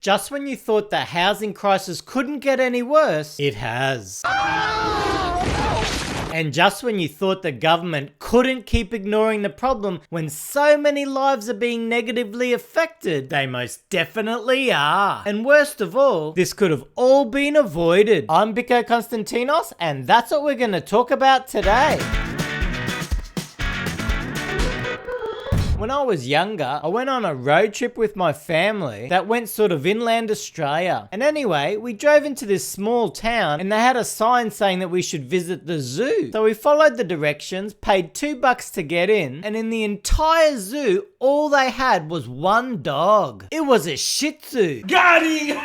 Just when you thought the housing crisis couldn't get any worse, it has. And just when you thought the government couldn't keep ignoring the problem when so many lives are being negatively affected, they most definitely are. And worst of all, this could have all been avoided. I'm Biko Konstantinos, and that's what we're going to talk about today. When I was younger, I went on a road trip with my family that went sort of inland Australia. And anyway, we drove into this small town and they had a sign saying that we should visit the zoo. So we followed the directions, paid $2 to get in, and in the entire zoo, all they had was one dog. It was a Shih Tzu. Got him!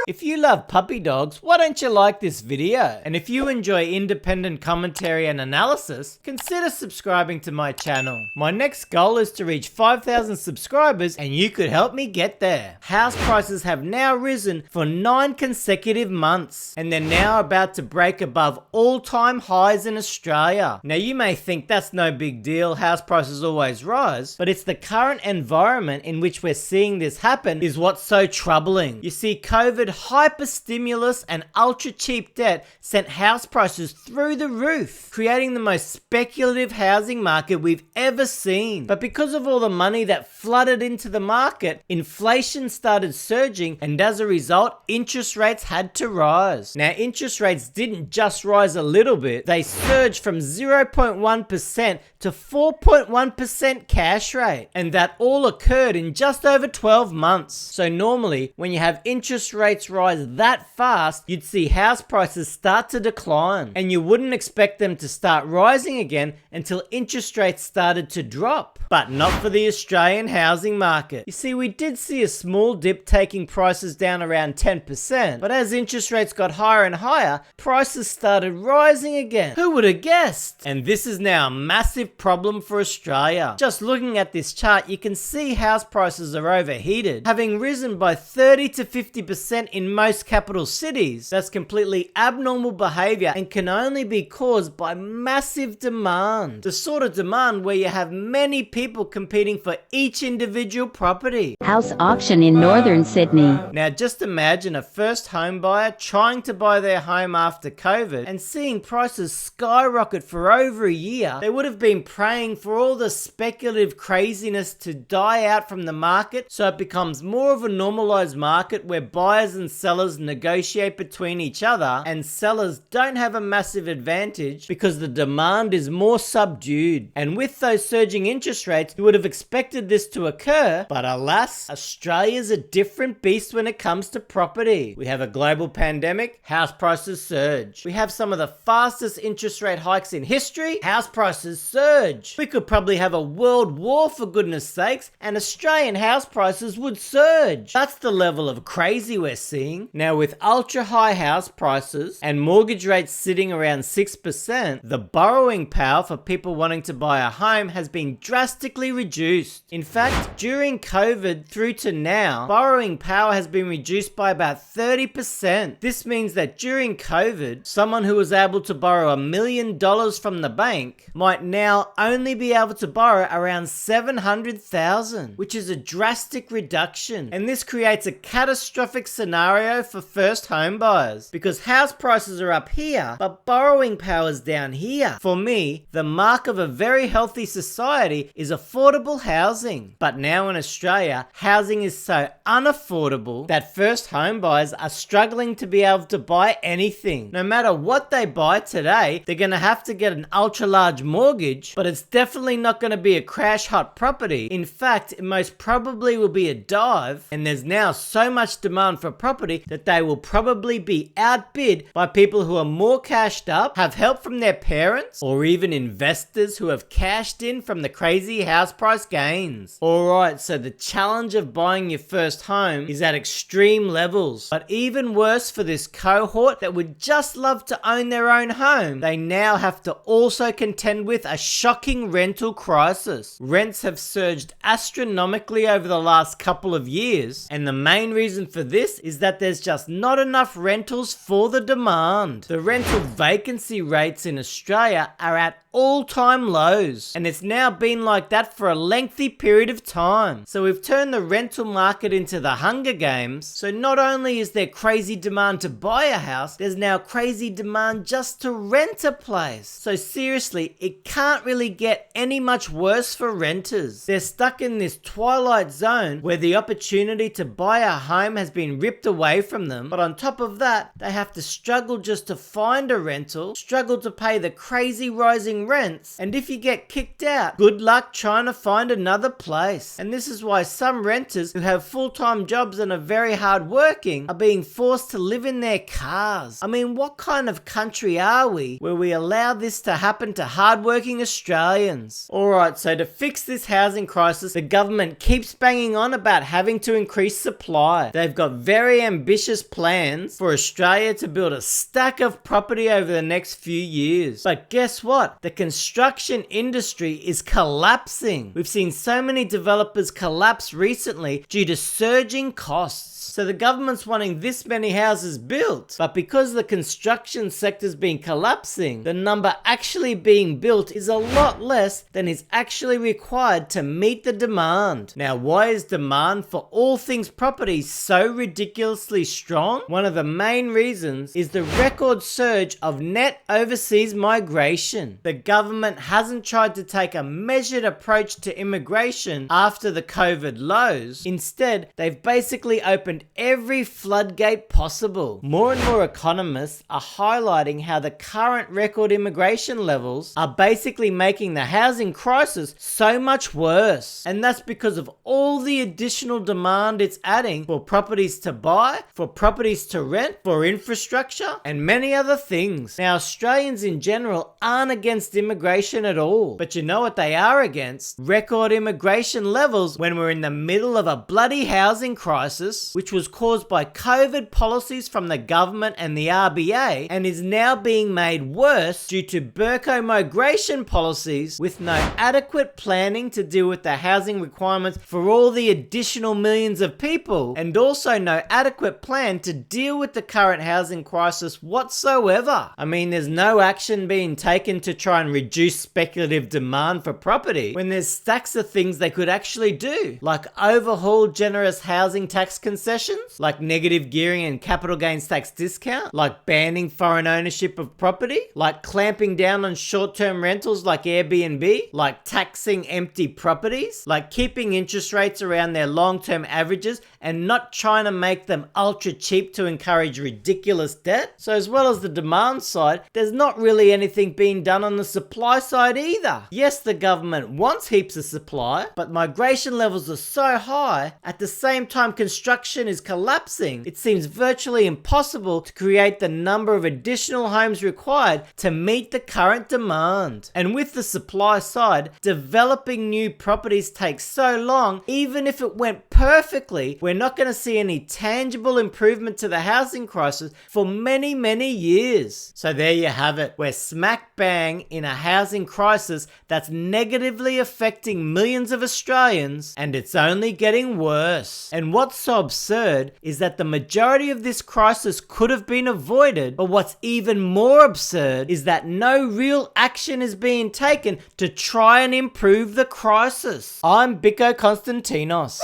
If you love puppy dogs, why don't you like this video? And if you enjoy independent commentary and analysis, consider subscribing to my channel. My next goal is to reach 5,000 subscribers and you could help me get there. House prices have now risen for 9 consecutive months and they're now about to break above all-time highs in Australia. Now you may think that's no big deal, house prices always rise, but it's the current environment in which we're seeing this happen is what's so troubling. You see, COVID hyper-stimulus and ultra-cheap debt sent house prices through the roof, creating the most speculative housing market we've ever seen. But because of all the money that flooded into the market, inflation started surging, and as a result, interest rates had to rise. Now, interest rates didn't just rise a little bit, they surged from 0.1% to 4.1% cash rate, and that all occurred in just over 12 months. So normally, when you have interest rates rise that fast, you'd see house prices start to decline, and you wouldn't expect them to start rising again until interest rates started to drop. But not for the Australian housing market. You see, we did see a small dip taking prices down around 10%, but as interest rates got higher and higher, prices started rising again. Who would have guessed? And this is now a massive problem for Australia. Just looking at this chart, you can see house prices are overheated, having risen by 30 to 50% in most capital cities. That's completely abnormal behavior and can only be caused by massive demand. The sort of demand where you have many people competing for each individual property. House auction in northern Sydney. Now just imagine a first home buyer trying to buy their home after COVID and seeing prices skyrocket for over a year. They would have been praying for all the speculative craziness to die out from the market so it becomes more of a normalized market where buyers and sellers negotiate between each other, and sellers don't have a massive advantage because the demand is more subdued. And with those surging interest rates, you would have expected this to occur, but alas, Australia's a different beast when it comes to property. We have a global pandemic, house prices surge. We have some of the fastest interest rate hikes in history, house prices surge. We could probably have a world war for goodness sakes, and Australian house prices would surge. That's the level of crazy we're seeing. Now with ultra high house prices and mortgage rates sitting around 6%, the borrowing power for people wanting to buy a home has been drastically reduced. In fact, during COVID through to now, borrowing power has been reduced by about 30%. This means that during COVID, someone who was able to borrow $1 million from the bank might now only be able to borrow around $700,000, which is a drastic reduction. And this creates a catastrophic scenario for first home buyers because house prices are up here, but borrowing power is down here. For me, the mark of a very healthy society is affordable housing. But now in Australia, housing is so unaffordable that first home buyers are struggling to be able to buy anything. No matter what they buy today, they're going to have to get an ultra large mortgage, but it's definitely not going to be a crash hot property. In fact, it most probably will be a dive, and there's now so much demand for property that they will probably be outbid by people who are more cashed up, have help from their parents, or even investors who have cashed in from the crazy house price gains. Alright, so the challenge of buying your first home is at extreme levels. But even worse for this cohort that would just love to own their own home, they now have to also contend with a shocking rental crisis. Rents have surged astronomically over the last couple of years, and the main reason for this is is that there's just not enough rentals for the demand. The rental vacancy rates in Australia are at all-time lows, and it's now been like that for a lengthy period of time. So we've turned the rental market into the Hunger Games. So not only is there crazy demand to buy a house, there's now crazy demand just to rent a place. So seriously, it can't really get any much worse for renters. They're stuck in this twilight zone where the opportunity to buy a home has been ripped away from them, but on top of that, they have to struggle just to find a rental, struggle to pay the crazy rising rents, and if you get kicked out, good luck trying to find another place. And this is why some renters who have full-time jobs and are very hard working are being forced to live in their cars. I mean, what kind of country are we where we allow this to happen to hardworking Australians? Alright, so to fix this housing crisis, the government keeps banging on about having to increase supply. They've got very ambitious plans for Australia to build a stack of property over the next few years. But guess what? The construction industry is collapsing. We've seen so many developers collapse recently due to surging costs. So the government's wanting this many houses built, but because the construction sector's been collapsing, the number actually being built is a lot less than is actually required to meet the demand. Now, why is demand for all things property so ridiculously strong? One of the main reasons is the record surge of net overseas migration. The government hasn't tried to take a measured approach to immigration after the COVID lows. Instead, they've basically opened every floodgate possible. More and more economists are highlighting how the current record immigration levels are basically making the housing crisis so much worse. And that's because of all the additional demand it's adding for properties to buy, for properties to rent, for infrastructure, and many other things. Now, Australians in general aren't against immigration at all, but you know what they are against? Record immigration levels when we're in the middle of a bloody housing crisis, which was caused by COVID policies from the government and the RBA, and is now being made worse due to Burko migration policies with no adequate planning to deal with the housing requirements for all the additional millions of people, and also no adequate plan to deal with the current housing crisis whatsoever. I mean, there's no action being taken to try and reduce speculative demand for property when there's stacks of things they could actually do, like overhaul generous housing tax concessions, like negative gearing and capital gains tax discount, like banning foreign ownership of property, like clamping down on short-term rentals like Airbnb, like taxing empty properties, like keeping interest rates around their long-term averages and not trying to make them ultra cheap to encourage ridiculous debt. So as well as the demand side, there's not really anything being done on the supply side either. Yes, the government wants heaps of supply, but migration levels are so high, at the same time construction is collapsing, it seems virtually impossible to create the number of additional homes required to meet the current demand. And with the supply side, developing new properties takes so long, even if it went perfectly, we're not going to see any tangible improvement to the housing crisis for many, many years. So there you have it. We're smack bang in a housing crisis that's negatively affecting millions of Australians, and it's only getting worse. And what's so absurd is that the majority of this crisis could have been avoided, but what's even more absurd is that no real action is being taken to try and improve the crisis. I'm Biko Konstantinos.